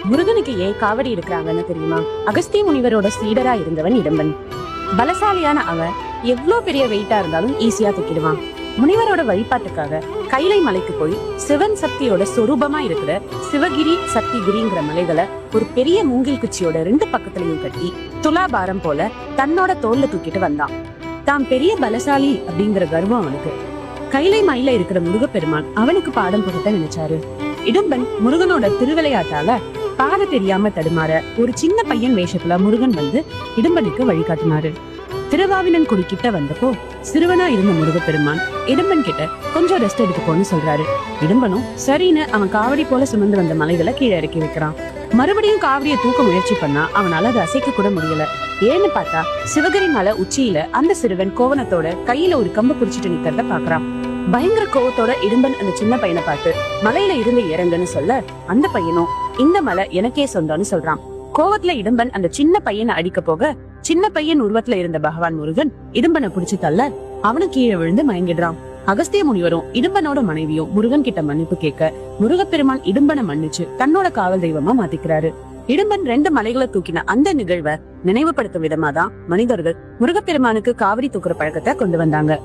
முருகனுக்கு ஏன் காவடி இருக்கிறாங்கன்னு தெரியுமா? அகஸ்திய முனிவரோட சீடரா இருந்தவன் இடும்பன். பலசாலியான அவன் எவ்வளவு பெரிய வெயிட்டா இருந்தாலும் ஈஸியா தூக்கிடுவான். முனிவரோட வழிபாட்டுக்காக கைலை மலைக்கு போய் சிவன் சக்தியோட சொரூபமா இருக்கிற சிவகிரி சக்திகிரிங்கிற மலைகளை ஒரு பெரிய மூங்கில் குச்சியோட 2 பக்கத்துலயும் கட்டி துலாபாரம் போல தன்னோட தோல்ல தூக்கிட்டு வந்தான். தான் பெரிய பலசாலி அப்படிங்கிற கர்வம் அவனுக்கு. கைலை மலையில இருக்கிற முருகப்பெருமான் அவனுக்கு பாடம் புகட்ட நினைச்சாரு. இடும்பன் முருகனோட திருவிளையாட்டால பாதை தெரியாம தடுமாற ஒரு சின்ன பையன் வேஷத்துல முருகன் வந்து இடும்பனுக்கு வழிகாட்டினாரு. திருவாவினன் குடி கிட்ட வந்தப்போ சிறுவனா இருந்த முருகப்பெருமான் இடும்பன் கிட்ட கொஞ்சம் ரெஸ்ட் எடுத்துக்கோன்னு சொல்றாரு. இடும்பனும் சரின்னு அவன் காவடி போல சுமந்து வந்த மலைகளை கீழே இறக்கி வைக்கிறான். மறுபடியும் காவடியை தூக்க முயற்சி பண்ணா அவனால அதை அசைக்க கூட முடியல. ஏன்னு பார்த்தா சிவகிரி மலை உச்சியில அந்த சிறுவன் கோவணத்தோட கையில ஒரு கம்பு புடிச்சிட்டு நிக்கிறத பாக்குறான். பயங்கர கோவத்தோட இடும்பன் அந்த சின்ன பையனை பார்த்து மலையில இருந்து இறங்குன்னு சொல்ல அந்த பையனும் இந்த மலை எனக்கே சொந்தம்னு சொல்றான். கோவத்துல இடும்பன் அந்த சின்ன பையனை அடிக்க போக சின்ன பையன் உருவத்துல இருந்த பகவான் முருகன் இடும்பனை புடிச்சு தள்ள அவனும் கீழே விழுந்து மயங்கிடுறான். அகஸ்திய முனிவரும் இடும்பனோட மனைவியும் முருகன் கிட்ட மன்னிப்பு கேட்க முருகப்பெருமான் இடும்பனை மன்னிச்சு தன்னோட காவல் தெய்வமா மாத்திக்கிறாரு. இடும்பன் 2 மலைகளை தூக்கின அந்த நிகழ்வை நினைவுபடுத்தும் விதமாதான் மனிதர்கள் முருகப்பெருமானுக்கு காவடி தூக்குற பழக்கத்தை கொண்டு வந்தாங்க.